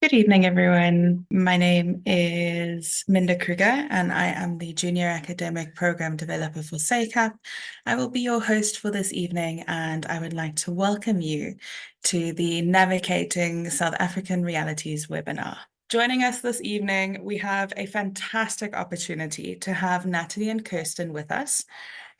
Good evening, everyone. My name is Minda Kruger, and I am the Junior Academic Program Developer for SACAP. I will be your host for this evening, and I would like to welcome you to the Navigating South African Realities webinar. Joining us this evening, we have a fantastic opportunity to have Natalie and Kirsten with us,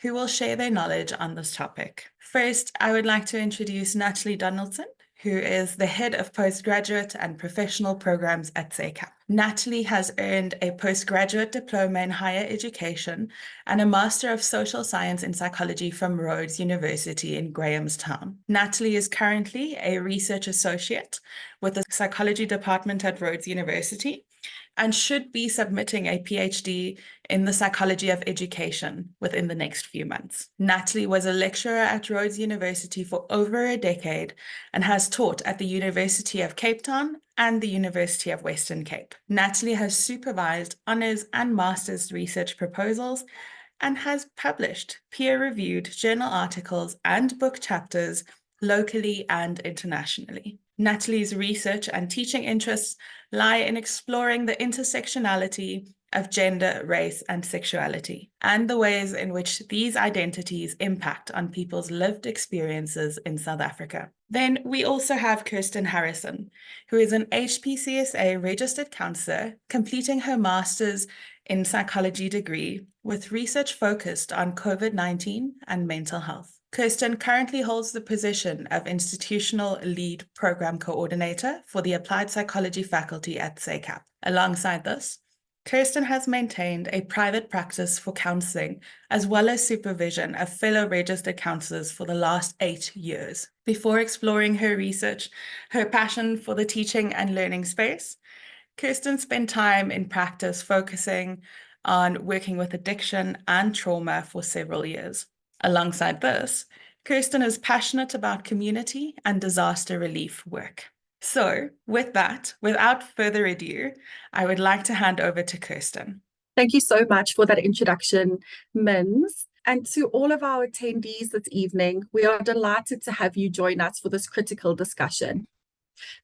who will share their knowledge on this topic. First, I would like to introduce Natalie Donaldson, who is the head of postgraduate and professional programs at SACAP. Natalie has earned a postgraduate diploma in higher education and a Master of Social Science in Psychology from Rhodes University in Grahamstown. Natalie is currently a research associate with the psychology department at Rhodes University and should be submitting a PhD in the psychology of education within the next few months. Natalie was a lecturer at Rhodes University for over a decade and has taught at the University of Cape Town and the University of Western Cape. Natalie has supervised honors and master's research proposals and has published peer-reviewed journal articles and book chapters locally and internationally. Natalie's research and teaching interests lie in exploring the intersectionality of gender, race, and sexuality, and the ways in which these identities impact on people's lived experiences in South Africa. Then we also have Kirsten Harrison, who is an HPCSA registered counselor, completing her master's in psychology degree with research focused on COVID-19 and mental health. Kirsten currently holds the position of Institutional Lead Program Coordinator for the Applied Psychology faculty at SACAP. Alongside this, Kirsten has maintained a private practice for counseling as well as supervision of fellow registered counselors for the last 8 years. Before exploring her research, her passion for the teaching and learning space, Kirsten spent time in practice focusing on working with addiction and trauma for several years. Alongside this, Kirsten is passionate about community and disaster relief work. So with that, without further ado, I would like to hand over to Kirsten. Thank you so much for that introduction, Mins. And to all of our attendees this evening, we are delighted to have you join us for this critical discussion.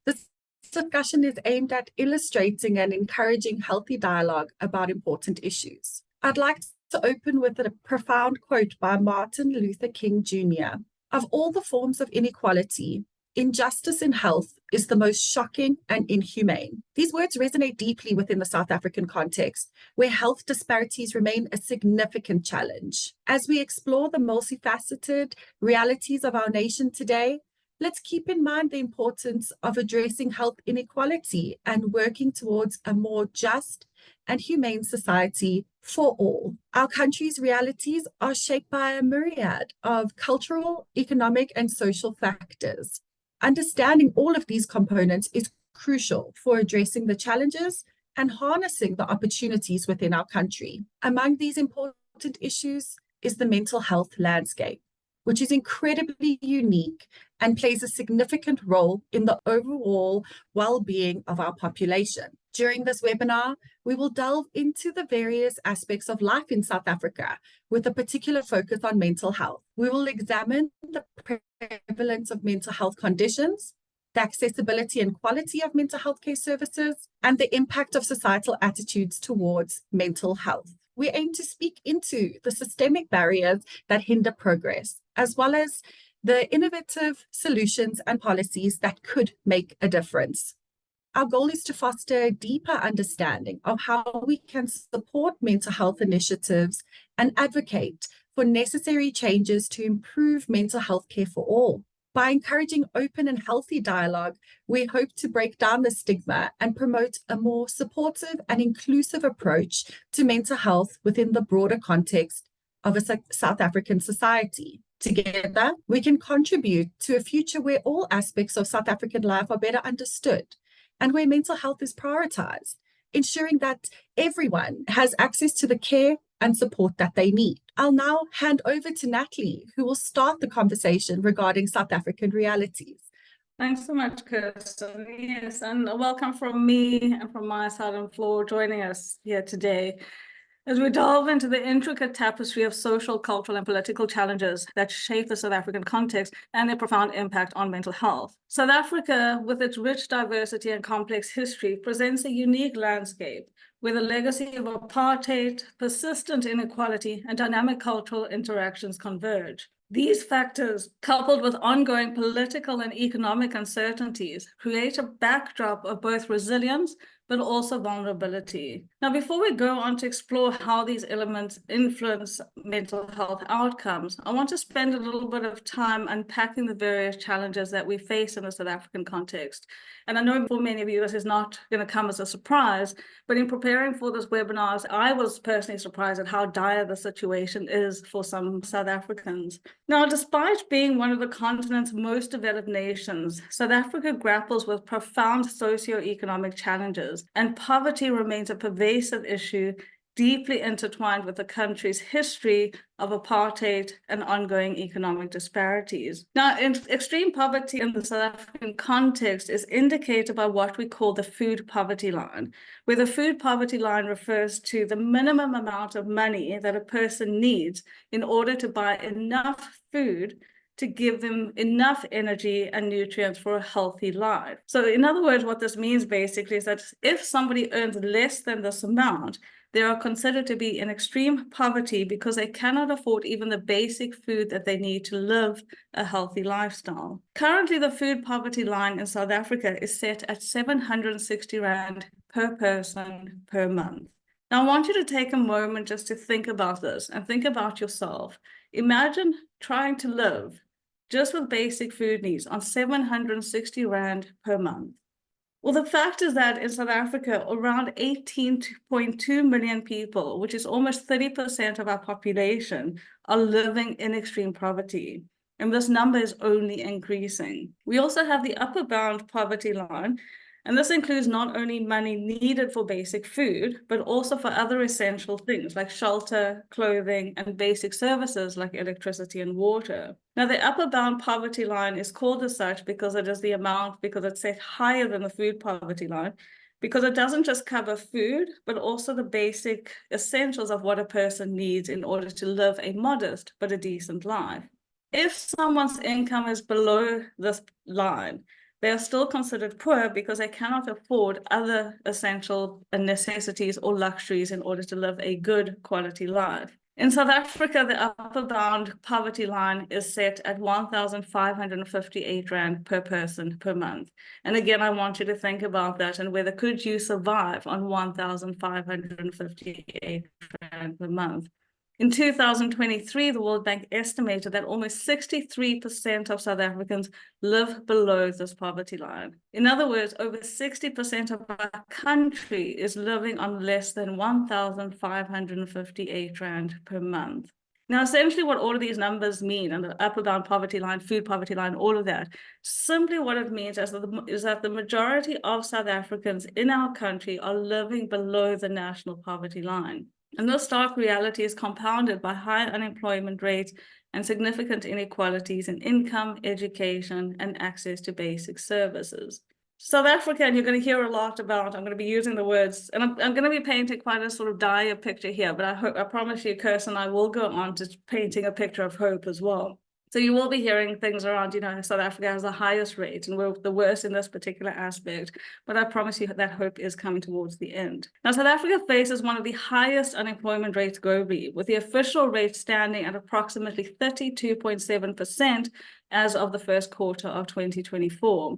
This discussion is aimed at illustrating and encouraging healthy dialogue about important issues. I'd like to open with a profound quote by Martin Luther King Jr. Of all the forms of inequality, injustice in health is the most shocking and inhumane. These words resonate deeply within the South African context, where health disparities remain a significant challenge. As we explore the multifaceted realities of our nation today, let's keep in mind the importance of addressing health inequality and working towards a more just and humane society for all. Our country's realities are shaped by a myriad of cultural, economic, and social factors. Understanding all of these components is crucial for addressing the challenges and harnessing the opportunities within our country. Among these important issues is the mental health landscape, which is incredibly unique and plays a significant role in the overall well-being of our population. During this webinar, we will delve into the various aspects of life in South Africa with a particular focus on mental health. We will examine the prevalence of mental health conditions, the accessibility and quality of mental health care services, and the impact of societal attitudes towards mental health. We aim to speak into the systemic barriers that hinder progress, as well as the innovative solutions and policies that could make a difference. Our goal is to foster a deeper understanding of how we can support mental health initiatives and advocate for necessary changes to improve mental health care for all. By encouraging open and healthy dialogue, we hope to break down the stigma and promote a more supportive and inclusive approach to mental health within the broader context of a South African society. Together, we can contribute to a future where all aspects of South African life are better understood and where mental health is prioritized, ensuring that everyone has access to the care and support that they need. I'll now hand over to Natalie, who will start the conversation regarding South African realities. Thanks so much, Kirsten. Yes, and welcome from me and from my side and for joining us here today. As we delve into the intricate tapestry of social, cultural, and political challenges that shape the South African context and their profound impact on mental health. South Africa, with its rich diversity and complex history, presents a unique landscape where the legacy of apartheid, persistent inequality, and dynamic cultural interactions converge. These factors, coupled with ongoing political and economic uncertainties, create a backdrop of both resilience but also vulnerability. Now, before we go on to explore how these elements influence mental health outcomes, I want to spend a little bit of time unpacking the various challenges that we face in the South African context. And I know for many of you, this is not going to come as a surprise, but in preparing for this webinar, I was personally surprised at how dire the situation is for some South Africans. Now, despite being one of the continent's most developed nations, South Africa grapples with profound socioeconomic challenges, and poverty remains a pervasive issue deeply intertwined with the country's history of apartheid and ongoing economic disparities. Now, extreme poverty in the South African context is indicated by what we call the food poverty line, where the food poverty line refers to the minimum amount of money that a person needs in order to buy enough food to give them enough energy and nutrients for a healthy life. So in other words, what this means basically is that if somebody earns less than this amount, they are considered to be in extreme poverty because they cannot afford even the basic food that they need to live a healthy lifestyle. Currently, the food poverty line in South Africa is set at 760 Rand per person per month. Now, I want you to take a moment just to think about this and think about yourself. Imagine trying to live just with basic food needs on 760 Rand per month. Well, the fact is that in South Africa, around 18.2 million people, which is almost 30% of our population, are living in extreme poverty. And this number is only increasing. We also have the upper bound poverty line, and this includes not only money needed for basic food, but also for other essential things like shelter, clothing, and basic services like electricity and water. Now, the upper bound poverty line is called as such because it is the amount, because it's set higher than the food poverty line, because it doesn't just cover food, but also the basic essentials of what a person needs in order to live a modest but a decent life. If someone's income is below this line, they are still considered poor because they cannot afford other essential necessities or luxuries in order to live a good quality life. In South Africa, the upper bound poverty line is set at 1,558 Rand per person per month. And again, I want you to think about that and whether could you survive on 1,558 Rand per month. In 2023, the World Bank estimated that almost 63% of South Africans live below this poverty line. In other words, over 60% of our country is living on less than 1,558 Rand per month. Now, essentially what all of these numbers mean, and the upper bound poverty line, food poverty line, all of that, simply what it means is that the majority of South Africans in our country are living below the national poverty line. And this stark reality is compounded by high unemployment rates and significant inequalities in income, education, and access to basic services. South Africa, and you're going to hear a lot about, I'm going to be using the words, and I'm going to be painting quite a sort of dire picture here, but I promise you, Kirsten, I will go on to painting a picture of hope as well. So you will be hearing things around, South Africa has the highest rate and we're the worst in this particular aspect, but I promise you that hope is coming towards the end. Now, South Africa faces one of the highest unemployment rates globally, with the official rate standing at approximately 32.7% as of the first quarter of 2024.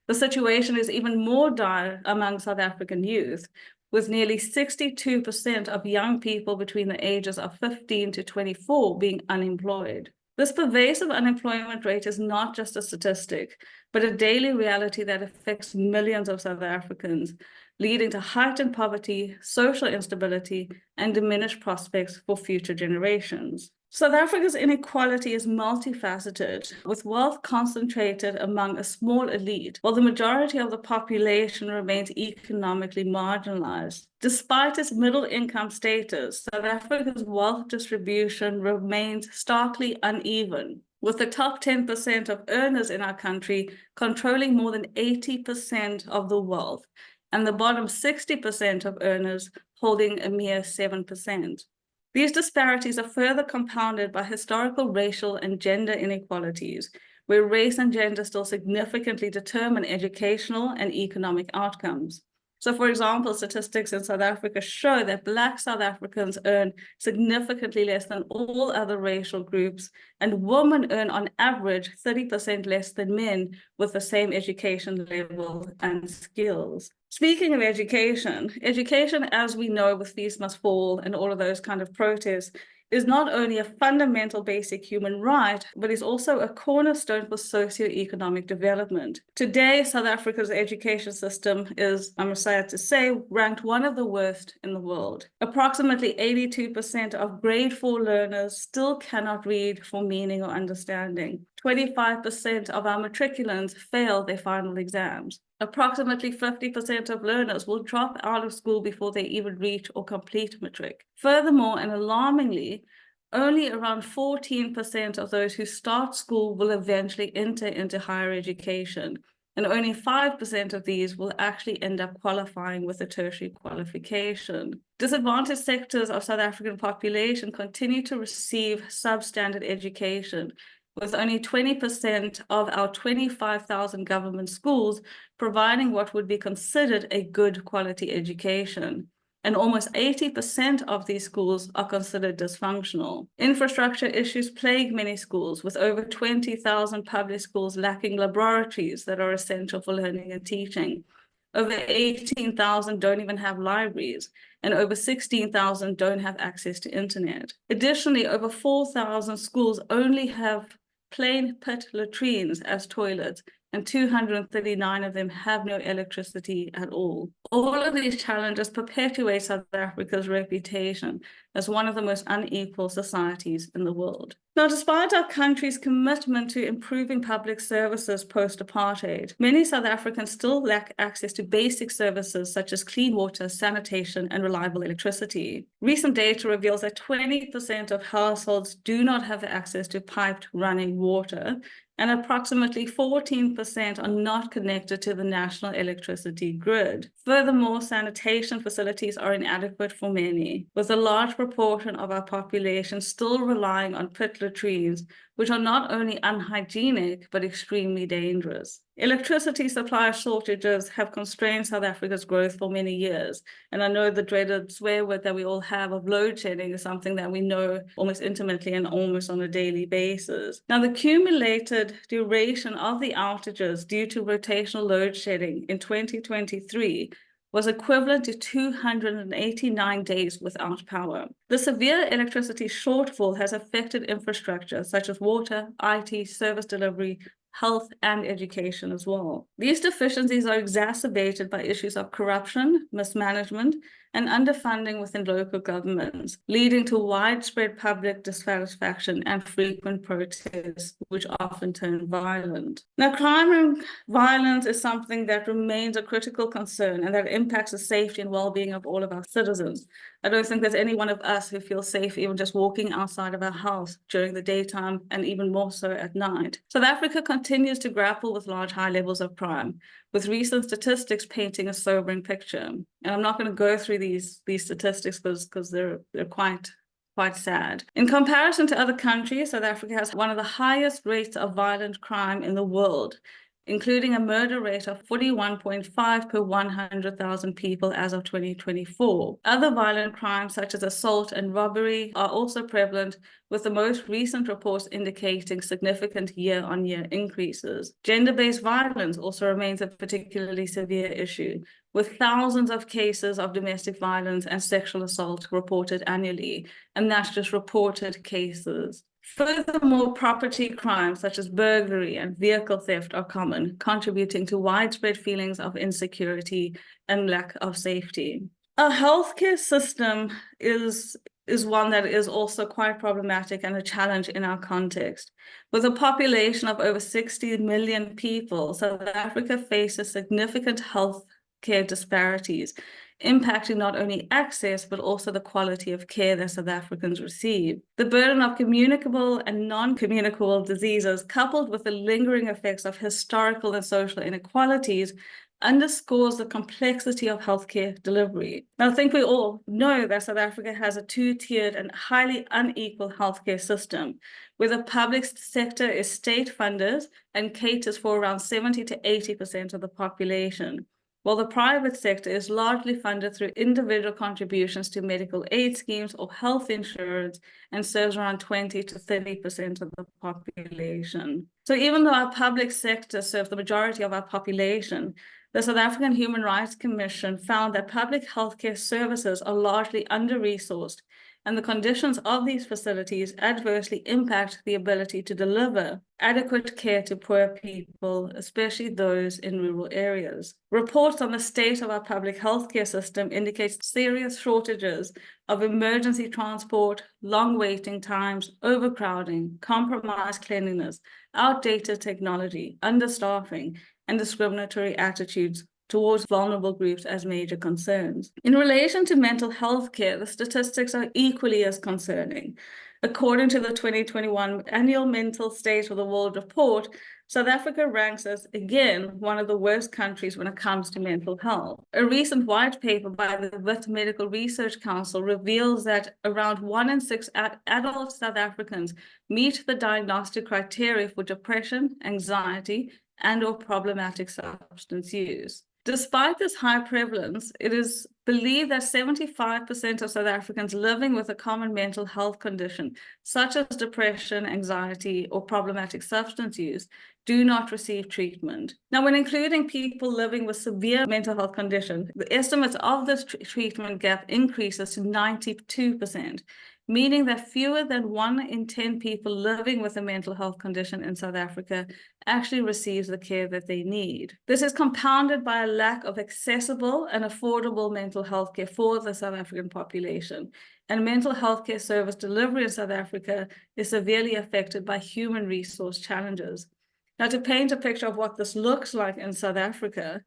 The situation is even more dire among South African youth, with nearly 62% of young people between the ages of 15 to 24 being unemployed. This pervasive unemployment rate is not just a statistic, but a daily reality that affects millions of South Africans, leading to heightened poverty, social instability, and diminished prospects for future generations. South Africa's inequality is multifaceted, with wealth concentrated among a small elite, while the majority of the population remains economically marginalized. Despite its middle-income status, South Africa's wealth distribution remains starkly uneven, with the top 10% of earners in our country controlling more than 80% of the wealth, and the bottom 60% of earners holding a mere 7%. These disparities are further compounded by historical racial and gender inequalities, where race and gender still significantly determine educational and economic outcomes. So, for example, statistics in South Africa show that Black South Africans earn significantly less than all other racial groups, and women earn on average 30% less than men with the same education level and skills. Speaking of education, as we know with Feast Must Fall and all of those kind of protests, is not only a fundamental basic human right, but is also a cornerstone for socioeconomic development. Today, South Africa's education system is, I'm sad to say, ranked one of the worst in the world. Approximately 82% of grade 4 learners still cannot read for meaning or understanding. 25% of our matriculants fail their final exams. Approximately 50% of learners will drop out of school before they even reach or complete matric. Furthermore, and alarmingly, only around 14% of those who start school will eventually enter into higher education, and only 5% of these will actually end up qualifying with a tertiary qualification. Disadvantaged sectors of South African population continue to receive substandard education, with only 20% of our 25,000 government schools providing what would be considered a good quality education. And almost 80% of these schools are considered dysfunctional. Infrastructure issues plague many schools, with over 20,000 public schools lacking laboratories that are essential for learning and teaching. Over 18,000 don't even have libraries, and over 16,000 don't have access to internet. Additionally, over 4,000 schools only have plain pit latrines as toilets, and 239 of them have no electricity at all. All of these challenges perpetuate South Africa's reputation as one of the most unequal societies in the world. Now, despite our country's commitment to improving public services post-apartheid, many South Africans still lack access to basic services such as clean water, sanitation, and reliable electricity. Recent data reveals that 20% of households do not have access to piped running water, and approximately 14% are not connected to the national electricity grid. Furthermore, sanitation facilities are inadequate for many, with a large proportion of our population still relying on pit latrines, which are not only unhygienic, but extremely dangerous. Electricity supply shortages have constrained South Africa's growth for many years. And I know the dreaded swear word that we all have of load shedding is something that we know almost intimately and almost on a daily basis. Now, the cumulated duration of the outages due to rotational load shedding in 2023 was equivalent to 289 days without power. The severe electricity shortfall has affected infrastructure such as water, IT, service delivery, health, and education as well. These deficiencies are exacerbated by issues of corruption, mismanagement, and underfunding within local governments, leading to widespread public dissatisfaction and frequent protests, which often turn violent. Now, crime and violence is something that remains a critical concern and that impacts the safety and well-being of all of our citizens. I don't think there's any one of us who feels safe even just walking outside of our house during the daytime and even more so at night. South Africa continues to grapple with large high levels of crime, with recent statistics painting a sobering picture. And I'm not going to go through these statistics because they're quite sad. In comparison to other countries, South Africa has one of the highest rates of violent crime in the world, including a murder rate of 41.5 per 100,000 people as of 2024. Other violent crimes such as assault and robbery are also prevalent, with the most recent reports indicating significant year-on-year increases. Gender-based violence also remains a particularly severe issue, with thousands of cases of domestic violence and sexual assault reported annually, and that's just reported cases. Furthermore, property crimes such as burglary and vehicle theft are common, contributing to widespread feelings of insecurity and lack of safety. Our healthcare system is one that is also quite problematic and a challenge in our context. With a population of over 60 million people, South Africa faces significant health care disparities, impacting not only access, but also the quality of care that South Africans receive. The burden of communicable and non-communicable diseases, coupled with the lingering effects of historical and social inequalities, underscores the complexity of healthcare delivery. Now, I think we all know that South Africa has a two-tiered and highly unequal healthcare system, where the public sector is state-funded and caters for around 70 to 80% of the population, while the private sector is largely funded through individual contributions to medical aid schemes or health insurance and serves around 20 to 30% of the population. So even though our public sector serves the majority of our population, the South African Human Rights Commission found that public healthcare services are largely under-resourced, and the conditions of these facilities adversely impact the ability to deliver adequate care to poor people, especially those in rural areas. Reports on the state of our public healthcare system indicate serious shortages of emergency transport, long waiting times, overcrowding, compromised cleanliness, outdated technology, understaffing, and discriminatory attitudes towards vulnerable groups as major concerns. In relation to mental health care, the statistics are equally as concerning. According to the 2021 Annual Mental State of the World Report, South Africa ranks as, again, one of the worst countries when it comes to mental health. A recent white paper by the Wit Medical Research Council reveals that around 1 in 6 adult South Africans meet the diagnostic criteria for depression, anxiety, and/or problematic substance use. Despite this high prevalence, it is believed that 75% of South Africans living with a common mental health condition, such as depression, anxiety, or problematic substance use, do not receive treatment. Now, when including people living with severe mental health condition, the estimates of this treatment gap increases to 92%. Meaning that fewer than 1 in 10 people living with a mental health condition in South Africa actually receives the care that they need. This is compounded by a lack of accessible and affordable mental health care for the South African population. And mental health care service delivery in South Africa is severely affected by human resource challenges. Now, to paint a picture of what this looks like in South Africa,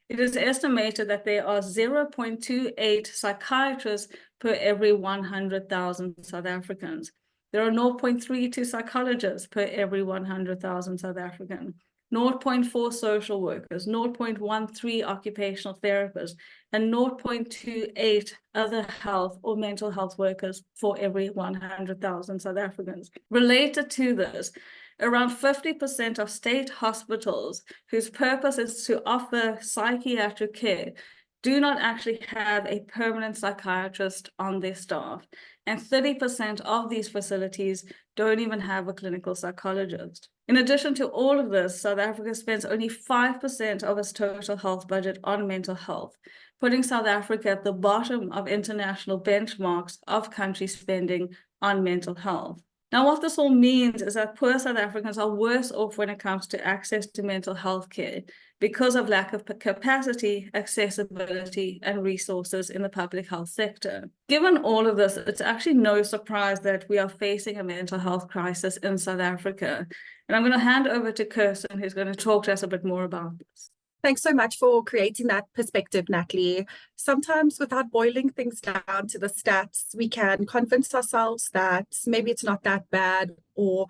it is estimated that there are 0.28 psychiatrists per every 100,000 South Africans. There are 0.32 psychologists per every 100,000 South Africans, 0.4 social workers, 0.13 occupational therapists, and 0.28 other health or mental health workers for every 100,000 South Africans. Related to this, around 50% of state hospitals whose purpose is to offer psychiatric care do not actually have a permanent psychiatrist on their staff. And 30% of these facilities don't even have a clinical psychologist. In addition to all of this, South Africa spends only 5% of its total health budget on mental health, putting South Africa at the bottom of international benchmarks of country spending on mental health. Now, what this all means is that poor South Africans are worse off when it comes to access to mental health care because of lack of capacity, accessibility, and resources in the public health sector. Given all of this, it's actually no surprise that we are facing a mental health crisis in South Africa. And I'm going to hand over to Kirsten, who's going to talk to us a bit more about this. Thanks so much for creating that perspective, Natalie. Sometimes without boiling things down to the stats, we can convince ourselves that maybe it's not that bad, or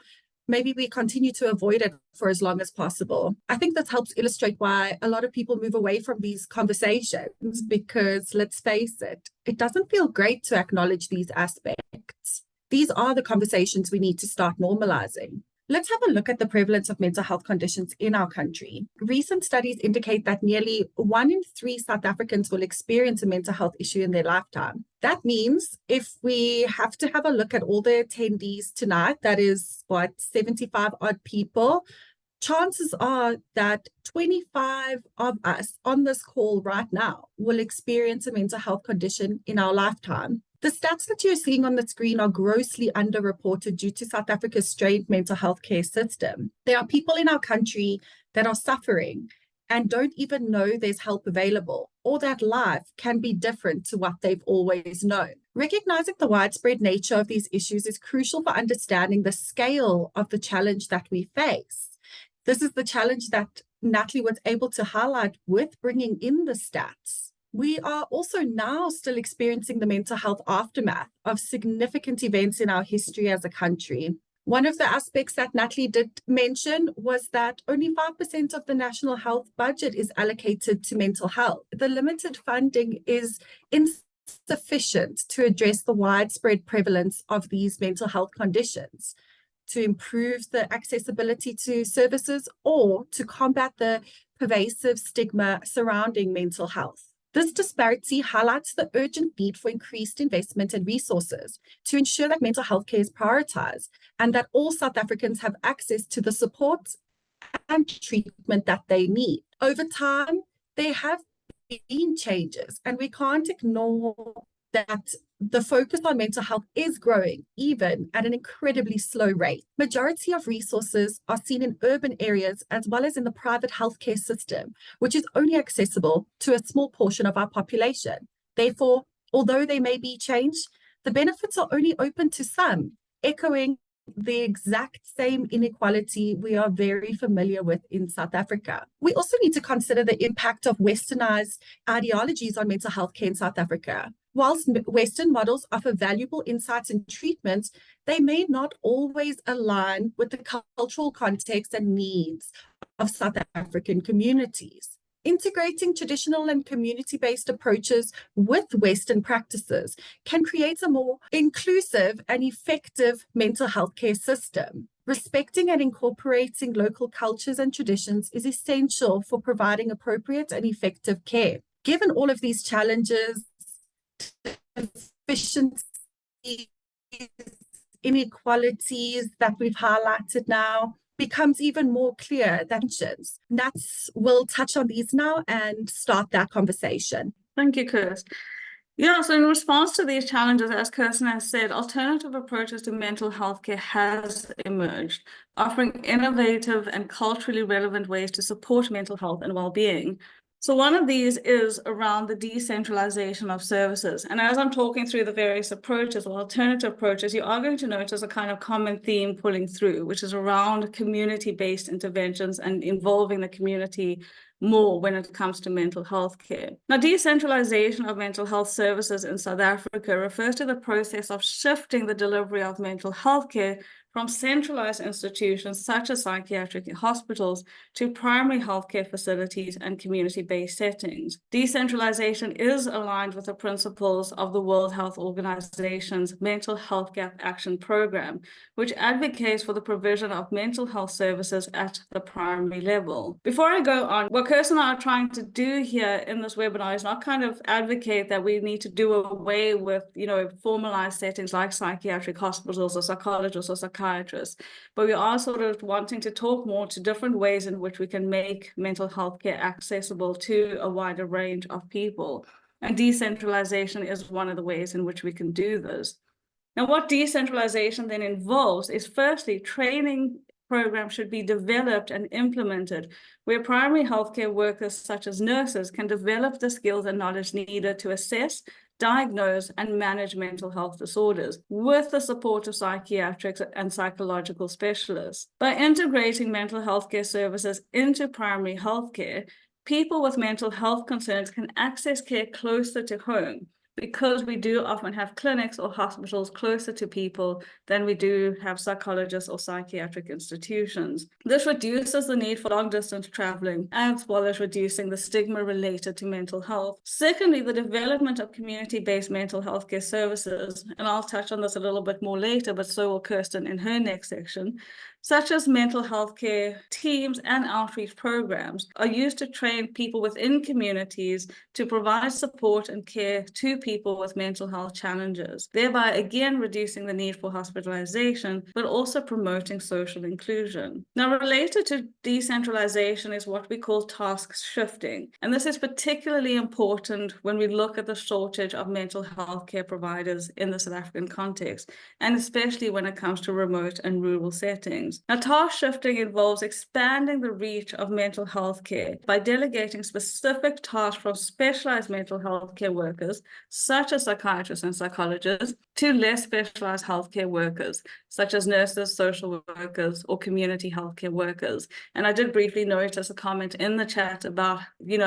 maybe we continue to avoid it for as long as possible. I think that helps illustrate why a lot of people move away from these conversations, because let's face it, it doesn't feel great to acknowledge these aspects. These are the conversations we need to start normalizing. Let's have a look at the prevalence of mental health conditions in our country. Recent studies indicate that nearly 1 in 3 South Africans will experience a mental health issue in their lifetime. That means if we have to have a look at all the attendees tonight, that is, 75 odd people, chances are that 25 of us on this call right now will experience a mental health condition in our lifetime. The stats that you're seeing on the screen are grossly underreported due to South Africa's strained mental health care system. There are people in our country that are suffering and don't even know there's help available, or that life can be different to what they've always known. Recognizing the widespread nature of these issues is crucial for understanding the scale of the challenge that we face. This is the challenge that Natalie was able to highlight with bringing in the stats. We are also now still experiencing the mental health aftermath of significant events in our history as a country. One of the aspects that Natalie did mention was that only 5% of the national health budget is allocated to mental health. The limited funding is insufficient to address the widespread prevalence of these mental health conditions, to improve the accessibility to services, or to combat the pervasive stigma surrounding mental health. This disparity highlights the urgent need for increased investment and resources to ensure that mental health care is prioritized and that all South Africans have access to the support and treatment that they need. Over time, there have been changes, and we can't ignore that the focus on mental health is growing, even at an incredibly slow rate. Majority of resources are seen in urban areas as well as in the private healthcare system, which is only accessible to a small portion of our population. Therefore, although there may be change, the benefits are only open to some, echoing the exact same inequality we are very familiar with in South Africa. We also need to consider the impact of westernized ideologies on mental health care in South Africa. Whilst Western models offer valuable insights and treatments, they may not always align with the cultural context and needs of South African communities. Integrating traditional and community-based approaches with Western practices can create a more inclusive and effective mental health care system. Respecting and incorporating local cultures and traditions is essential for providing appropriate and effective care. Given all of these challenges, efficiencies, inequalities that we've highlighted now, becomes even more clear that Nats will touch on these now and start that conversation. Thank you, Kirsten. Yeah, so in response to these challenges, as Kirsten has said, alternative approaches to mental health care has emerged, offering innovative and culturally relevant ways to support mental health and well-being. So one of these is around the decentralization of services. And as I'm talking through the various approaches or alternative approaches, you are going to notice a kind of common theme pulling through, which is around community-based interventions and involving the community more when it comes to mental health care. Now, decentralization of mental health services in South Africa refers to the process of shifting the delivery of mental health care from centralized institutions such as psychiatric hospitals to primary healthcare facilities and community-based settings. Decentralization is aligned with the principles of the World Health Organization's Mental Health Gap Action Program, which advocates for the provision of mental health services at the primary level. Before I go on, what Kirsten and I are trying to do here in this webinar is not kind of advocate that we need to do away with, formalized settings like psychiatric hospitals or psychologists or psychiatrists, but we are sort of wanting to talk more to different ways in which we can make mental health care accessible to a wider range of people. And decentralization is one of the ways in which we can do this. Now, what decentralization then involves is firstly, training programs should be developed and implemented where primary healthcare workers such as nurses can develop the skills and knowledge needed to assess, diagnose, and manage mental health disorders with the support of psychiatric and psychological specialists. By integrating mental health care services into primary healthcare, people with mental health concerns can access care closer to home, because we do often have clinics or hospitals closer to people than we do have psychologists or psychiatric institutions. This reduces the need for long-distance traveling, as well as reducing the stigma related to mental health. Secondly, the development of community-based mental health care services, and I'll touch on this a little bit more later, but so will Kirsten in her next section, such as mental health care teams and outreach programs, are used to train people within communities to provide support and care to people with mental health challenges, thereby again reducing the need for hospitalization, but also promoting social inclusion. Now, related to decentralization is what we call task shifting. And this is particularly important when we look at the shortage of mental health care providers in the South African context, and especially when it comes to remote and rural settings. settings. Now, task shifting involves expanding the reach of mental health care by delegating specific tasks from specialized mental health care workers, such as psychiatrists and psychologists, to less specialized healthcare workers, such as nurses, social workers, or community healthcare workers. And I did briefly notice a comment in the chat about,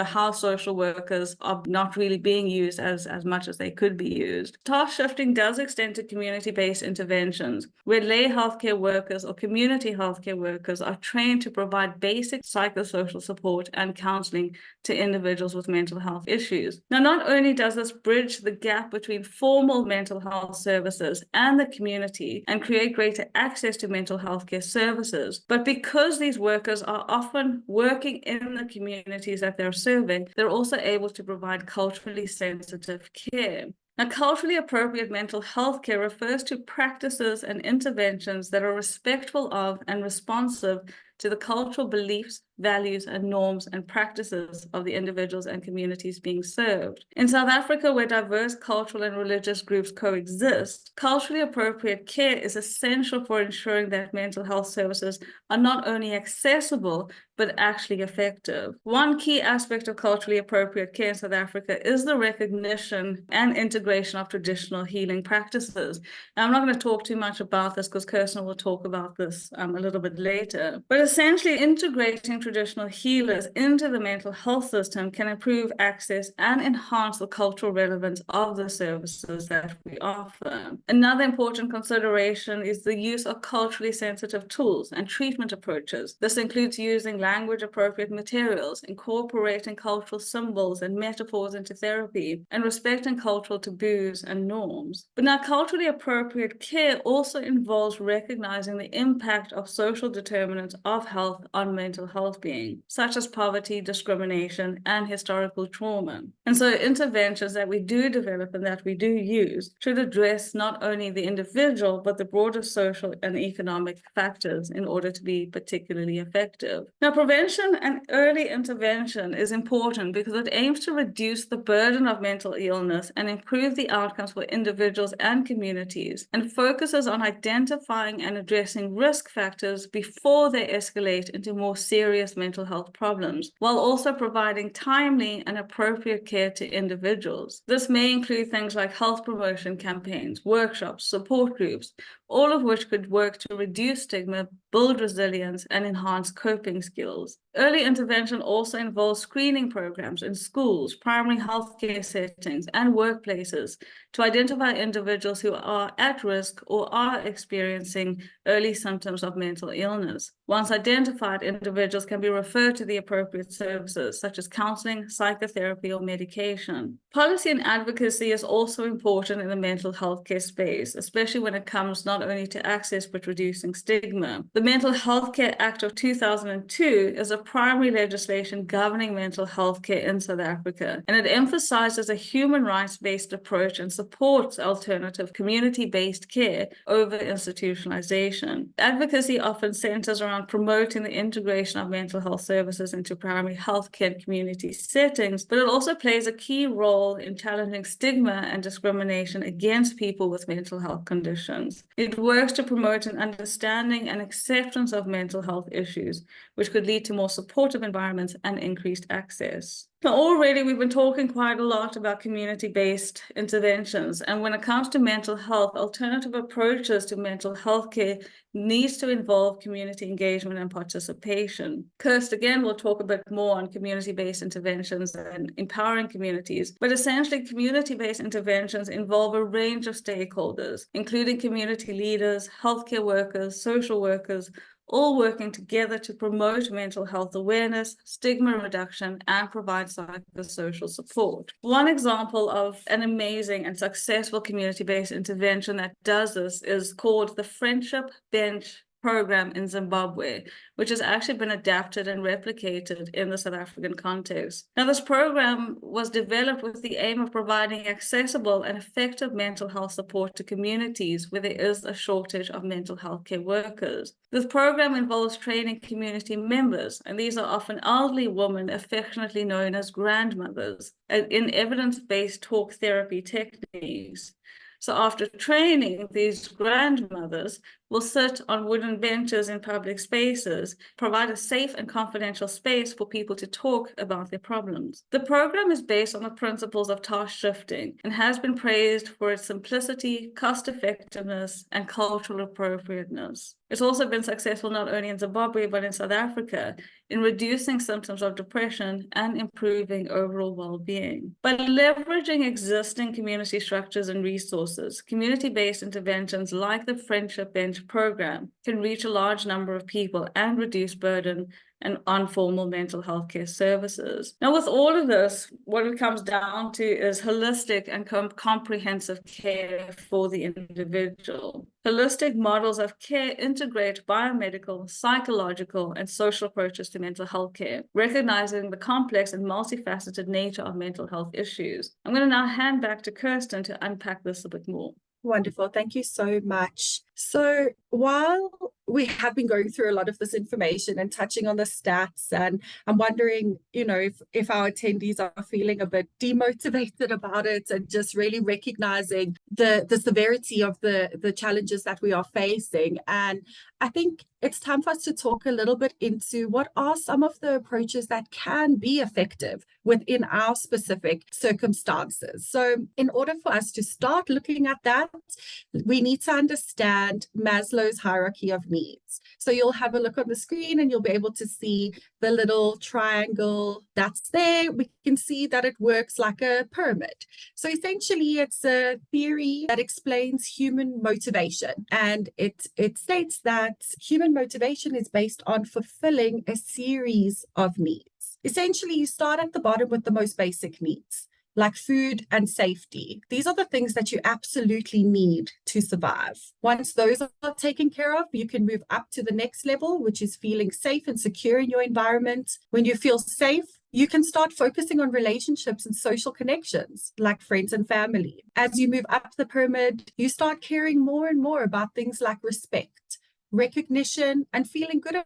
how social workers are not really being used as much as they could be used. Task shifting does extend to community-based interventions, where lay healthcare workers or community healthcare workers are trained to provide basic psychosocial support and counseling to individuals with mental health issues. Now, not only does this bridge the gap between formal mental health services and the community and create greater access to mental health care services, but because these workers are often working in the communities that they're serving, they're also able to provide culturally sensitive care. Now, culturally appropriate mental health care refers to practices and interventions that are respectful of and responsive to the cultural beliefs, values, and norms and practices of the individuals and communities being served. In South Africa, where diverse cultural and religious groups coexist, culturally appropriate care is essential for ensuring that mental health services are not only accessible, but actually effective. One key aspect of culturally appropriate care in South Africa is the recognition and integration of traditional healing practices. Now, I'm not going to talk too much about this because Kirsten will talk about this a little bit later. But essentially, integrating traditional healers into the mental health system can improve access and enhance the cultural relevance of the services that we offer. Another important consideration is the use of culturally sensitive tools and treatment approaches. This includes using language-appropriate materials, incorporating cultural symbols and metaphors into therapy, and respecting cultural taboos and norms. But now, culturally appropriate care also involves recognizing the impact of social determinants of health on mental health being, such as poverty, discrimination, and historical trauma. And so interventions that we do develop and that we do use should address not only the individual, but the broader social and economic factors in order to be particularly effective. Now, prevention and early intervention is important because it aims to reduce the burden of mental illness and improve the outcomes for individuals and communities, and focuses on identifying and addressing risk factors before they escalate into more serious mental health problems, while also providing timely and appropriate care to individuals. This may include things like health promotion campaigns, workshops, support groups, all of which could work to reduce stigma, build resilience, and enhance coping skills. Early intervention also involves screening programs in schools, primary healthcare settings, and workplaces to identify individuals who are at risk or are experiencing early symptoms of mental illness. Once identified, individuals can be referred to the appropriate services, such as counseling, psychotherapy, or medication. Policy and advocacy is also important in the mental health care space, especially when it comes not only to access, but reducing stigma. The Mental Health Care Act of 2002 is a primary legislation governing mental health care in South Africa, and it emphasizes a human rights-based approach and supports alternative community-based care over institutionalization. Advocacy often centers around promoting the integration of mental health services into primary health care and community settings, but it also plays a key role in challenging stigma and discrimination against people with mental health conditions. It works to promote an understanding and acceptance of mental health issues, which could lead to more supportive environments and increased access. Now, already we've been talking quite a lot about community-based interventions, and when it comes to mental health, alternative approaches to mental health care needs to involve community engagement and participation. Kirsten again will talk a bit more on community-based interventions and empowering communities, but essentially community-based interventions involve a range of stakeholders, including community leaders, healthcare workers, social workers, all working together to promote mental health awareness, stigma reduction, and provide psychosocial support. One example of an amazing and successful community-based intervention that does this is called the Friendship Bench program in Zimbabwe, which has actually been adapted and replicated in the South African context. Now, this program was developed with the aim of providing accessible and effective mental health support to communities where there is a shortage of mental health care workers. This program involves training community members, and these are often elderly women affectionately known as grandmothers, in evidence-based talk therapy techniques. So after training, these grandmothers will sit on wooden benches in public spaces, provide a safe and confidential space for people to talk about their problems. The program is based on the principles of task shifting and has been praised for its simplicity, cost-effectiveness, and cultural appropriateness. It's also been successful not only in Zimbabwe, but in South Africa in reducing symptoms of depression and improving overall well-being. By leveraging existing community structures and resources, community-based interventions like the Friendship Bench program can reach a large number of people and reduce burden and informal mental health care services. Now, with all of this, what it comes down to is holistic and comprehensive care for the individual. Holistic models of care integrate biomedical, psychological, and social approaches to mental health care, recognizing the complex and multifaceted nature of mental health issues. I'm going to now hand back to Kirsten to unpack this a bit more. Wonderful. Thank you so much. So while we have been going through a lot of this information and touching on the stats, and I'm wondering, if our attendees are feeling a bit demotivated about it and just really recognizing the severity of the challenges that we are facing. And I think it's time for us to talk a little bit into what are some of the approaches that can be effective within our specific circumstances. So in order for us to start looking at that, we need to understand Maslow's hierarchy of needs. So you'll have a look on the screen and you'll be able to see the little triangle that's there. We can see that it works like a pyramid. So essentially it's a theory that explains human motivation. And it states that human motivation is based on fulfilling a series of needs. Essentially, you start at the bottom with the most basic needs, like food and safety. These are the things that you absolutely need to survive. Once those are taken care of, you can move up to the next level, which is feeling safe and secure in your environment. When you feel safe, you can start focusing on relationships and social connections, like friends and family. As you move up the pyramid, you start caring more and more about things like respect, recognition, and feeling good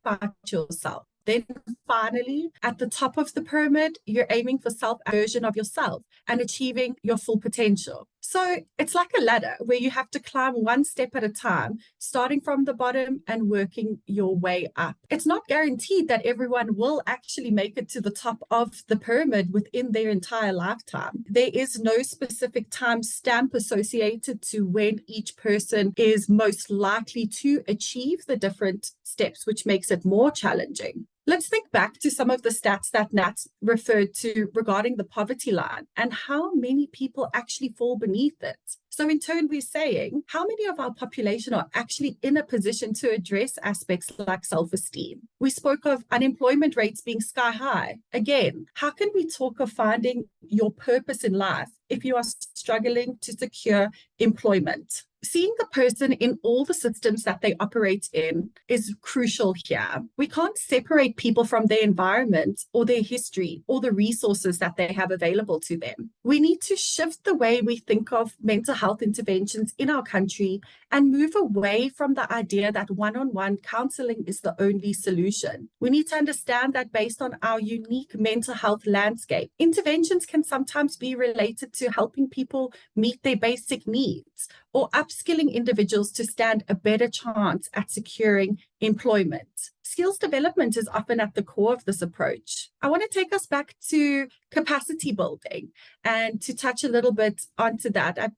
about yourself. Then finally, at the top of the pyramid, you're aiming for self-version of yourself and achieving your full potential. So it's like a ladder where you have to climb one step at a time, starting from the bottom and working your way up. It's not guaranteed that everyone will actually make it to the top of the pyramid within their entire lifetime. There is no specific time stamp associated to when each person is most likely to achieve the different steps, which makes it more challenging. Let's think back to some of the stats that Nat referred to regarding the poverty line and how many people actually fall beneath it. So in turn, we're saying how many of our population are actually in a position to address aspects like self-esteem. We spoke of unemployment rates being sky high. Again, how can we talk of finding your purpose in life if you are struggling to secure employment? Seeing the person in all the systems that they operate in is crucial here. We can't separate people from their environment or their history or the resources that they have available to them. We need to shift the way we think of mental health interventions in our country and move away from the idea that one-on-one counseling is the only solution. We need to understand that based on our unique mental health landscape, interventions can sometimes be related to helping people meet their basic needs or upskilling individuals to stand a better chance at securing employment. Skills development is often at the core of this approach. I want to take us back to capacity building and to touch a little bit onto that.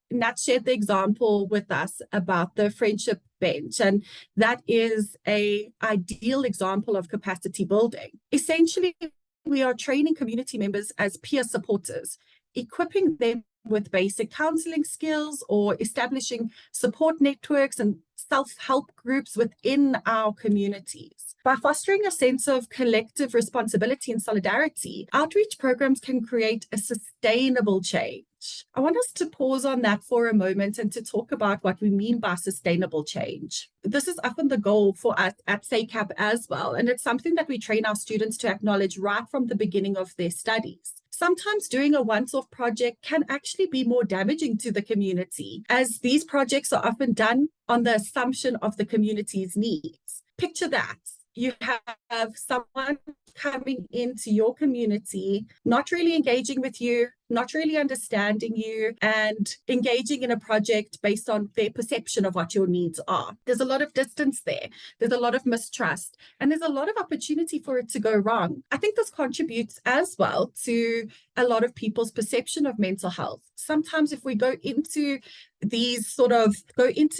Nat shared the example with us about the Friendship Bench, and that is an ideal example of capacity building. Essentially, we are training community members as peer supporters, equipping them with basic counseling skills or establishing support networks and self-help groups within our communities. By fostering a sense of collective responsibility and solidarity, outreach programs can create a sustainable change. I want us to pause on that for a moment and to talk about what we mean by sustainable change. This is often the goal for us at SACAP as well, and it's something that we train our students to acknowledge right from the beginning of their studies. Sometimes doing a once-off project can actually be more damaging to the community, as these projects are often done on the assumption of the community's needs. Picture that. You have someone coming into your community, not really engaging with you, not really understanding you and engaging in a project based on their perception of what your needs are. There's a lot of distance there. There's a lot of mistrust, and there's a lot of opportunity for it to go wrong. I think this contributes as well to a lot of people's perception of mental health. Sometimes if we go into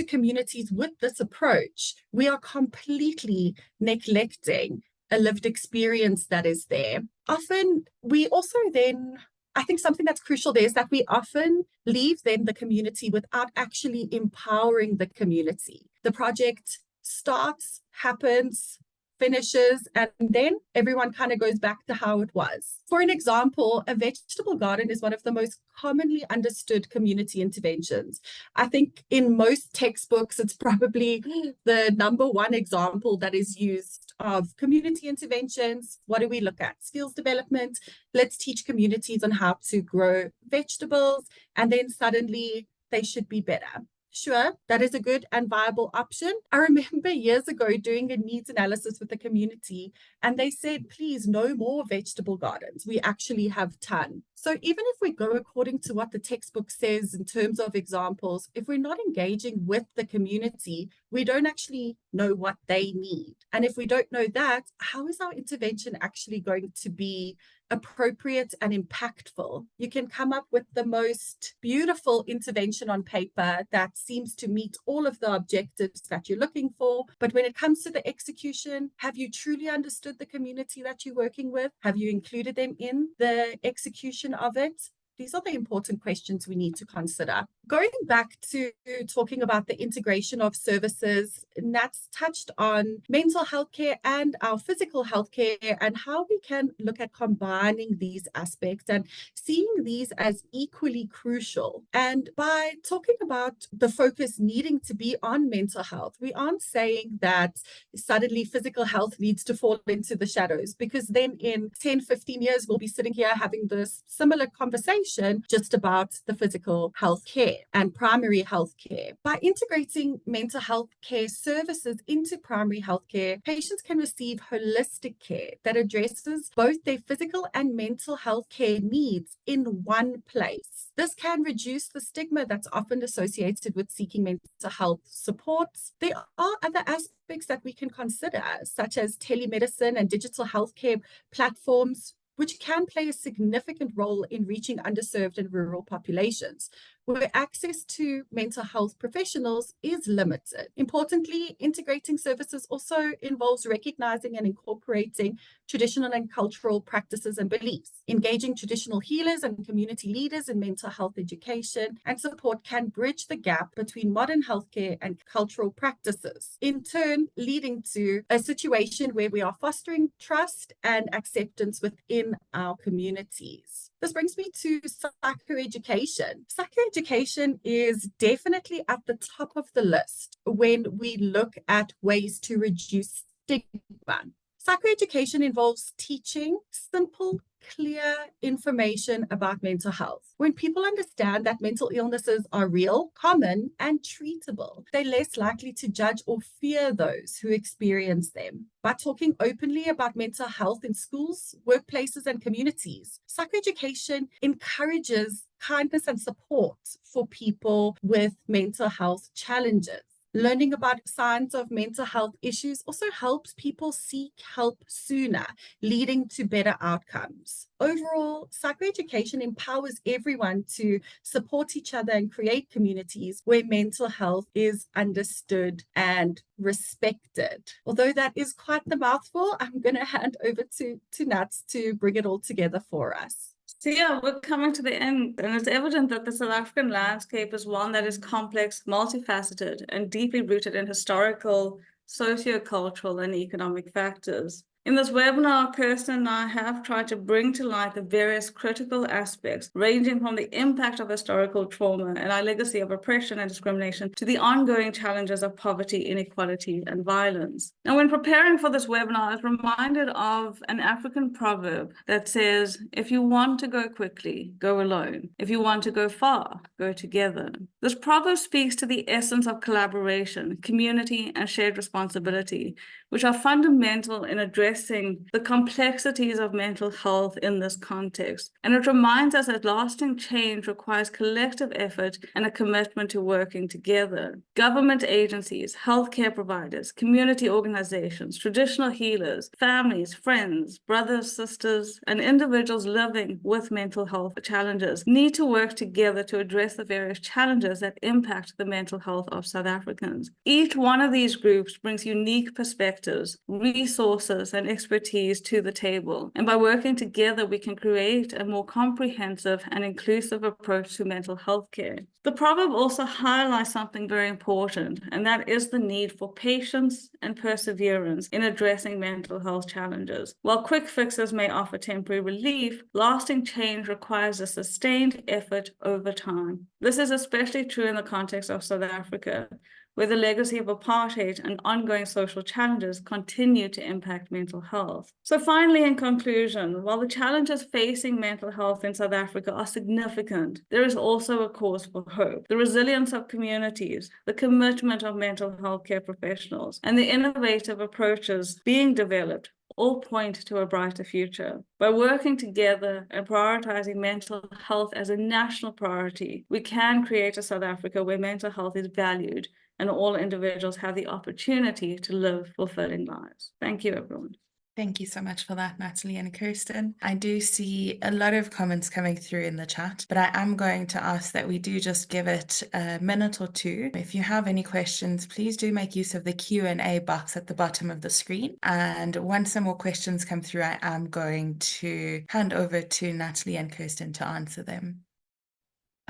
communities with this approach, we are completely neglecting a lived experience that is there. Often we also then, I think something that's crucial there is that we often leave then the community without actually empowering the community. The project starts, happens, finishes, and then everyone kind of goes back to how it was. For an example, a vegetable garden is one of the most commonly understood community interventions. I think in most textbooks, it's probably the number one example that is used of community interventions. What do we look at? Skills development. Let's teach communities on how to grow vegetables, and then suddenly they should be better. Sure, that is a good and viable option. I remember years ago doing a needs analysis with the community, and they said, please, no more vegetable gardens. We actually have ton. So even if we go according to what the textbook says in terms of examples, if we're not engaging with the community, we don't actually know what they need. And if we don't know that, how is our intervention actually going to be appropriate and impactful? You can come up with the most beautiful intervention on paper that seems to meet all of the objectives that you're looking for. But when it comes to the execution, have you truly understood the community that you're working with? Have you included them in the execution of it? These are the important questions we need to consider. Going back to talking about the integration of services, Nat's touched on mental health care and our physical health care and how we can look at combining these aspects and seeing these as equally crucial. And by talking about the focus needing to be on mental health, we aren't saying that suddenly physical health needs to fall into the shadows, because then in 10, 15 years, we'll be sitting here having this similar conversation just about the physical health care and primary health care. By integrating mental health care services into primary health care, patients can receive holistic care that addresses both their physical and mental health care needs in one place. This can reduce the stigma that's often associated with seeking mental health support. There are other aspects that we can consider, such as telemedicine and digital healthcare platforms, which can play a significant role in reaching underserved and rural populations, where access to mental health professionals is limited. Importantly, integrating services also involves recognizing and incorporating traditional and cultural practices and beliefs. Engaging traditional healers and community leaders in mental health education and support can bridge the gap between modern healthcare and cultural practices, in turn leading to a situation where we are fostering trust and acceptance within our communities. This brings me to psychoeducation. Psychoeducation is definitely at the top of the list when we look at ways to reduce stigma. Psychoeducation involves teaching simple, clear information about mental health. When people understand that mental illnesses are real, common, and treatable, they're less likely to judge or fear those who experience them. By talking openly about mental health in schools, workplaces, and communities, psychoeducation encourages kindness and support for people with mental health challenges. Learning about signs of mental health issues also helps people seek help sooner, leading to better outcomes. Overall, psychoeducation empowers everyone to support each other and create communities where mental health is understood and respected. Although that is quite the mouthful, I'm going to hand over to Nats to bring it all together for us. So yeah, we're coming to the end, and it's evident that the South African landscape is one that is complex, multifaceted, and deeply rooted in historical, sociocultural, and economic factors. In this webinar, Kirsten and I have tried to bring to light the various critical aspects, ranging from the impact of historical trauma and our legacy of oppression and discrimination to the ongoing challenges of poverty, inequality, and violence. Now, when preparing for this webinar, I was reminded of an African proverb that says, if you want to go quickly, go alone. If you want to go far, go together. This proverb speaks to the essence of collaboration, community, and shared responsibility, which are fundamental in addressing the complexities of mental health in this context. And it reminds us that lasting change requires collective effort and a commitment to working together. Government agencies, healthcare providers, community organizations, traditional healers, families, friends, brothers, sisters, and individuals living with mental health challenges need to work together to address the various challenges that impact the mental health of South Africans. Each one of these groups brings unique perspectives, resources, and expertise to the table. And by working together, we can create a more comprehensive and inclusive approach to mental health care. The proverb also highlights something very important, and that is the need for patience and perseverance in addressing mental health challenges. While quick fixes may offer temporary relief, lasting change requires a sustained effort over time. This is especially true in the context of South Africa, where the legacy of apartheid and ongoing social challenges continue to impact mental health. So finally, in conclusion, while the challenges facing mental health in South Africa are significant, there is also a cause for hope. The resilience of communities, the commitment of mental health care professionals, and the innovative approaches being developed all point to a brighter future. By working together and prioritizing mental health as a national priority, we can create a South Africa where mental health is valued and all individuals have the opportunity to live fulfilling lives. Thank you, everyone. Thank you so much for that, Natalie and Kirsten. I do see a lot of comments coming through in the chat, but I am going to ask that we do just give it a minute or two. If you have any questions, please do make use of the Q&A box at the bottom of the screen. And once some more questions come through, I am going to hand over to Natalie and Kirsten to answer them.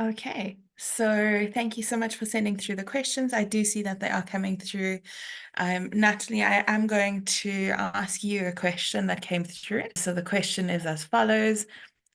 Okay, so thank you so much for sending through the questions. I do see that they are coming through. Natalie, I am going to ask you a question that came through. So the question is as follows.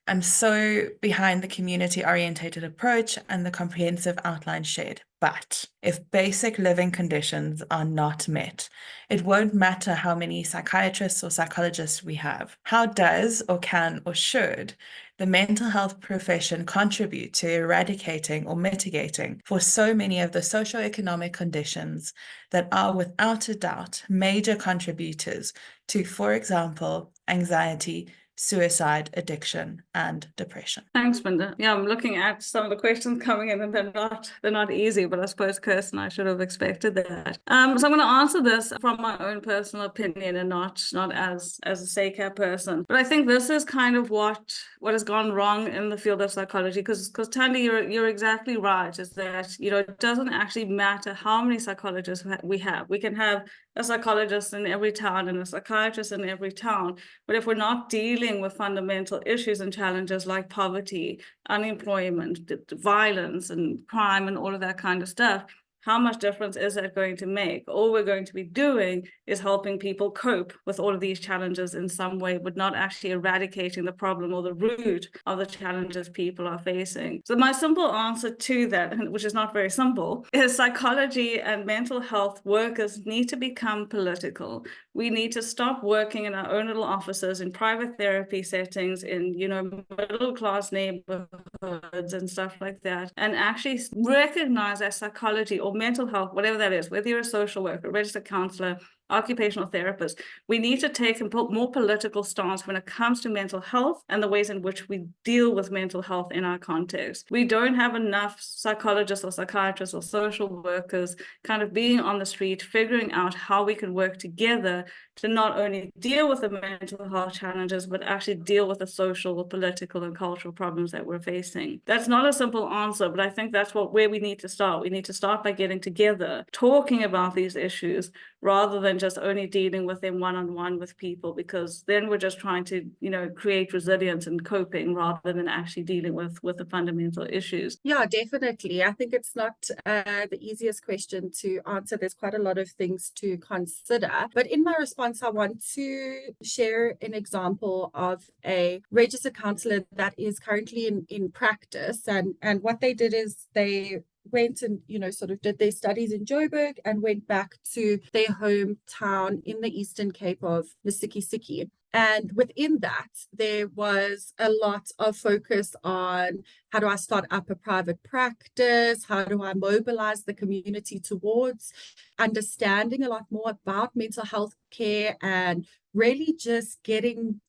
I'm so behind the community-orientated approach and the comprehensive outline shared. But if basic living conditions are not met, it won't matter how many psychiatrists or psychologists we have. How does or can or should the mental health profession contribute to eradicating or mitigating for so many of the socioeconomic conditions that are without a doubt major contributors to, for example, anxiety, suicide, addiction, and depression? Thanks, Minda. Yeah, I'm looking at some of the questions coming in, and they're not easy, but I suppose Kirsten, I should have expected that. So I'm going to answer this from my own personal opinion and not as a SACAP person. But I think this is kind of what has gone wrong in the field of psychology, because Tandy, you're exactly right, is that, it doesn't actually matter how many psychologists we have. We can have a psychologist in every town and a psychiatrist in every town, but if we're not dealing with fundamental issues and challenges like poverty, unemployment, violence, and crime, and all of that kind of stuff, how much difference is that going to make? All we're going to be doing is helping people cope with all of these challenges in some way, but not actually eradicating the problem or the root of the challenges people are facing. So my simple answer to that, which is not very simple, is psychology and mental health workers need to become political. We need to stop working in our own little offices, in private therapy settings, in, middle-class neighborhoods and stuff like that, and actually recognize that psychology or mental health, whatever that is, whether you're a social worker, registered counselor, occupational therapist, we need to take a more political stance when it comes to mental health and the ways in which we deal with mental health in our context. We don't have enough psychologists or psychiatrists or social workers kind of being on the street, figuring out how we can work together to not only deal with the mental health challenges, but actually deal with the social, political, and cultural problems that we're facing. That's not a simple answer, but I think that's where we need to start. We need to start by getting together, talking about these issues, rather than just only dealing with them one-on-one with people, because then we're just trying to, create resilience and coping rather than actually dealing with the fundamental issues. Yeah, definitely. I think it's not the easiest question to answer. There's quite a lot of things to consider. But in my response, I want to share an example of a registered counselor that is currently in practice. And what they did is they went and, sort of did their studies in Joburg and went back to their hometown in the Eastern Cape of Nisikisiki. And within that, there was a lot of focus on how do I start up a private practice? How do I mobilize the community towards understanding a lot more about mental health care and really just getting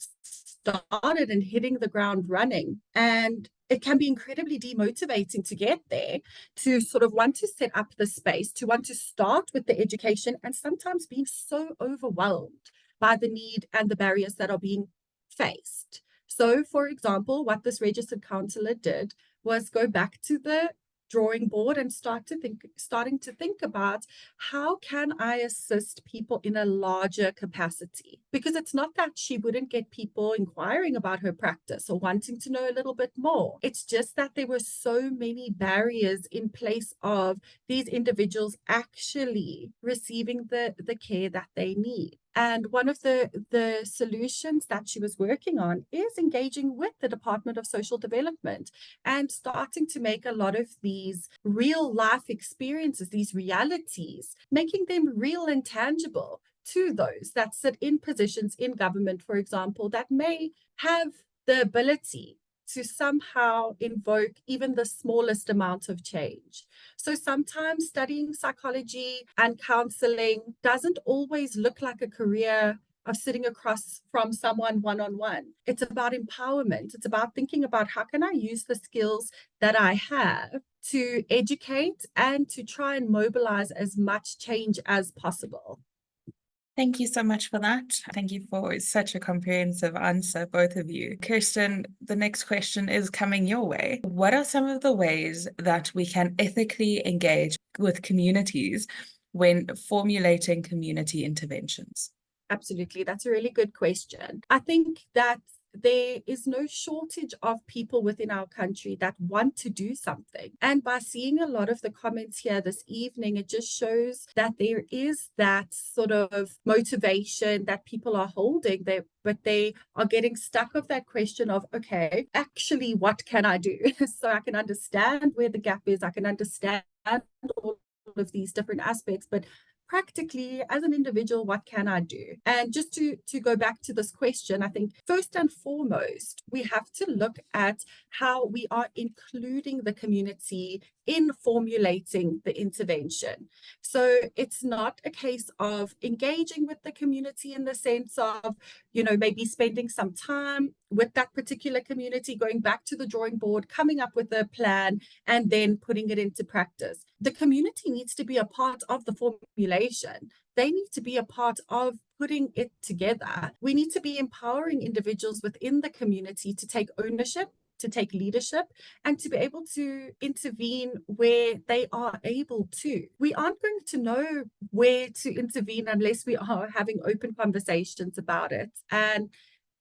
started and hitting the ground running. And it can be incredibly demotivating to get there, to sort of want to set up the space, to want to start with the education, and sometimes being so overwhelmed by the need and the barriers that are being faced. So, for example, what this registered counsellor did was go back to the drawing board and starting to think about how can I assist people in a larger capacity? Because it's not that she wouldn't get people inquiring about her practice or wanting to know a little bit more. It's just that there were so many barriers in place of these individuals actually receiving the care that they need. And one of the solutions that she was working on is engaging with the Department of Social Development and starting to make a lot of these real life experiences, these realities, making them real and tangible to those that sit in positions in government, for example, that may have the ability to somehow invoke even the smallest amount of change. So sometimes studying psychology and counseling doesn't always look like a career of sitting across from someone one-on-one. It's about empowerment. It's about thinking about how can I use the skills that I have to educate and to try and mobilize as much change as possible. Thank you so much for that. Thank you for such a comprehensive answer, both of you. Kirsten, the next question is coming your way. What are some of the ways that we can ethically engage with communities when formulating community interventions? Absolutely. That's a really good question. I think that there is no shortage of people within our country that want to do something. And by seeing a lot of the comments here this evening, it just shows that there is that sort of motivation that people are holding there, but they are getting stuck of that question of, okay, actually, what can I do? So I can understand where the gap is. I can understand all of these different aspects, but practically, as an individual, what can I do? And just to go back to this question, I think first and foremost, we have to look at how we are including the community in formulating the intervention. So it's not a case of engaging with the community in the sense of, maybe spending some time with that particular community, going back to the drawing board, coming up with a plan, and then putting it into practice. The community needs to be a part of the formulation. They need to be a part of putting it together. We need to be empowering individuals within the community to take ownership, to take leadership, and to be able to intervene where they are able to. We aren't going to know where to intervene unless we are having open conversations about it. And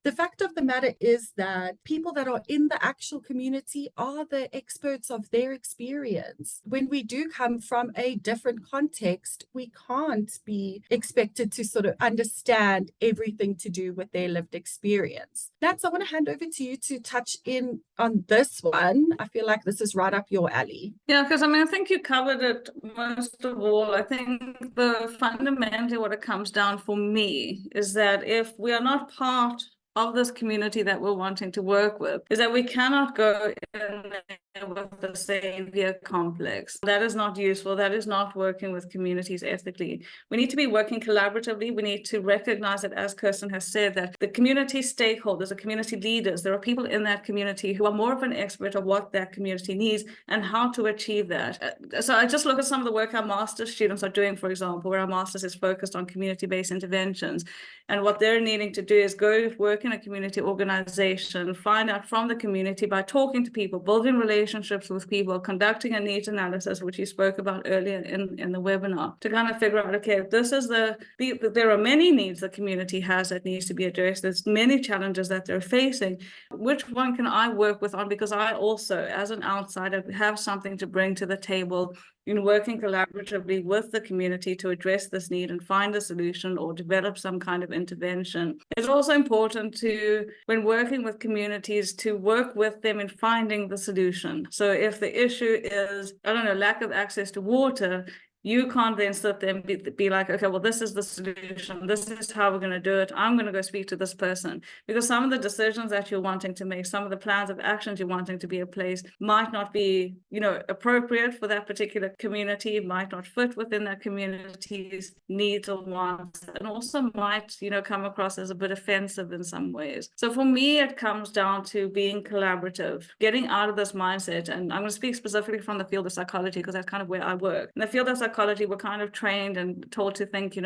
the fact of the matter is that people that are in the actual community are the experts of their experience. When we do come from a different context, we can't be expected to sort of understand everything to do with their lived experience. Nats, I want to hand over to you to touch in on this one. I feel like this is right up your alley. Yeah, because I think you covered it most of all. I think the fundamentally what it comes down for me is that if we are not part of this community that we're wanting to work with, is that we cannot go in there with the savior complex. That is not useful. That is not working with communities ethically. We need to be working collaboratively. We need to recognize that, as Kirsten has said, that the community stakeholders, the community leaders, there are people in that community who are more of an expert of what that community needs and how to achieve that. So I just look at some of the work our master's students are doing, for example, where our master's is focused on community-based interventions. And what they're needing to do is go work in a community organization, find out from the community by talking to people, building relationships with people, conducting a needs analysis, which you spoke about earlier in the webinar, to kind of figure out, okay, this is there are many needs the community has that needs to be addressed. There's many challenges that they're facing. Which one can I work with on? Because I also, as an outsider, have something to bring to the table working collaboratively with the community to address this need and find a solution or develop some kind of intervention. It's also important to, when working with communities, to work with them in finding the solution. So if the issue is, I don't know, lack of access to water, you can't then sit there and be like, okay, well, this is the solution. This is how we're going to do it. I'm going to go speak to this person. Because some of the decisions that you're wanting to make, some of the plans of actions you're wanting to be in place might not be, appropriate for that particular community, might not fit within that community's needs or wants, and also might, come across as a bit offensive in some ways. So for me, it comes down to being collaborative, getting out of this mindset. And I'm going to speak specifically from the field of psychology, because that's kind of where I work. In the field of psychology, we're kind of trained and told to think,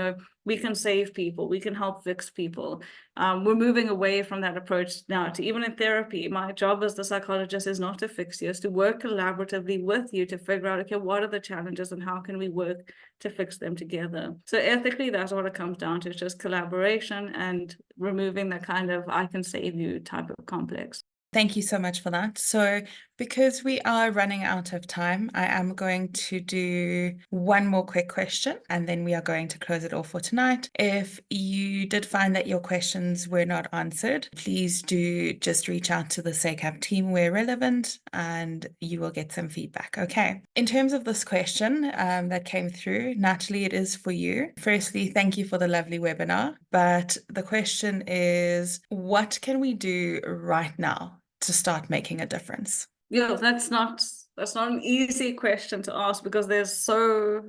we can save people, we can help fix people. We're moving away from that approach now to, even in therapy, my job as the psychologist is not to fix you, it's to work collaboratively with you to figure out, okay, what are the challenges and how can we work to fix them together? So ethically, that's what it comes down to. It's just collaboration and removing the kind of I can save you type of complex. Thank you so much for that. So because we are running out of time, I am going to do one more quick question and then we are going to close it off for tonight. If you did find that your questions were not answered, please do just reach out to the SACAP team where relevant and you will get some feedback. Okay. In terms of this question that came through, Natalie, it is for you. Firstly, thank you for the lovely webinar. But the question is, what can we do right now to start making a difference? Yeah, that's not an easy question to ask, because there's so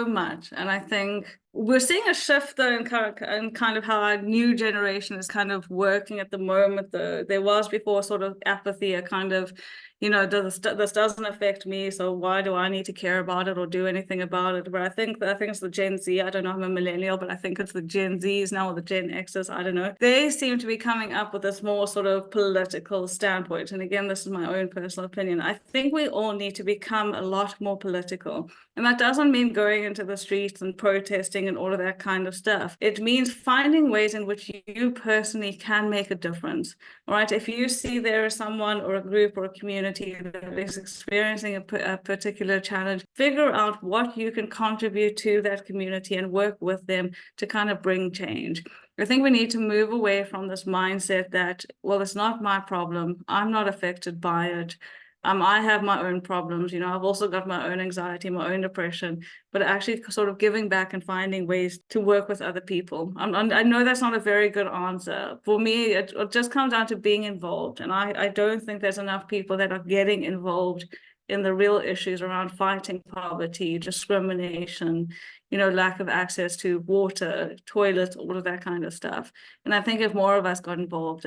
much. And I think we're seeing a shift though in kind of how our new generation is kind of working at the moment. There was before sort of apathy, a kind of, this doesn't affect me, so why do I need to care about it or do anything about it? But I think it's the Gen Z. I don't know, I'm a millennial, but I think it's the Gen Zs now, or the Gen Xs, I don't know. They seem to be coming up with this more sort of political standpoint. And again, this is my own personal opinion. I think we all need to become a lot more political. And that doesn't mean going into the streets and protesting and all of that kind of stuff. It means finding ways in which you personally can make a difference. All right. If you see there is someone or a group or a community that is experiencing a particular challenge, figure out what you can contribute to that community and work with them to kind of bring change. I think we need to move away from this mindset that, well, it's not my problem, I'm not affected by it. I have my own problems, I've also got my own anxiety, my own depression, but actually sort of giving back and finding ways to work with other people. I know that's not a very good answer. For me, it just comes down to being involved. And I don't think there's enough people that are getting involved in the real issues around fighting poverty, discrimination, lack of access to water, toilets, all of that kind of stuff. And I think if more of us got involved,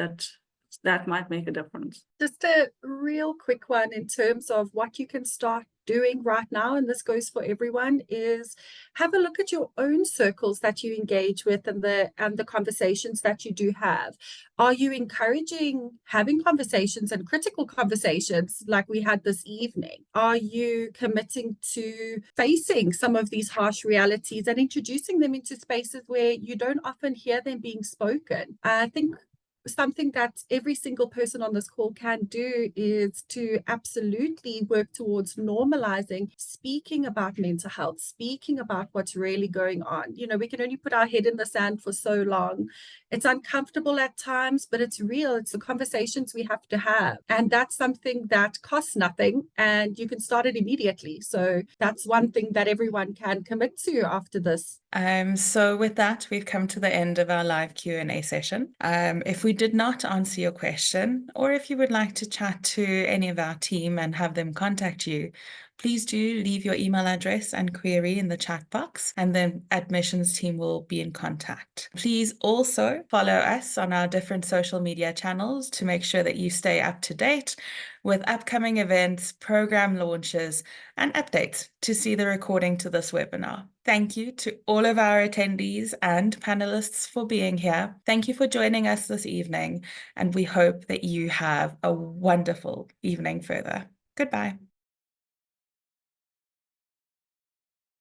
that might make a difference. Just a real quick one in terms of what you can start doing right now, and this goes for everyone, is have a look at your own circles that you engage with and the conversations that you do have. Are you encouraging having conversations and critical conversations like we had this evening? Are you committing to facing some of these harsh realities and introducing them into spaces where you don't often hear them being spoken? I think something that every single person on this call can do is to absolutely work towards normalizing speaking about mental health, speaking about what's really going on. We can only put our head in the sand for so long. It's uncomfortable at times, but it's real. It's the conversations we have to have. And that's something that costs nothing and you can start it immediately. So that's one thing that everyone can commit to after this. So with that, we've come to the end of our live Q&A session. If we did not answer your question, or if you would like to chat to any of our team and have them contact you, please do leave your email address and query in the chat box, and the admissions team will be in contact. Please also follow us on our different social media channels to make sure that you stay up to date with upcoming events, program launches, and updates to see the recording to this webinar. Thank you to all of our attendees and panelists for being here. Thank you for joining us this evening, and we hope that you have a wonderful evening further. Goodbye.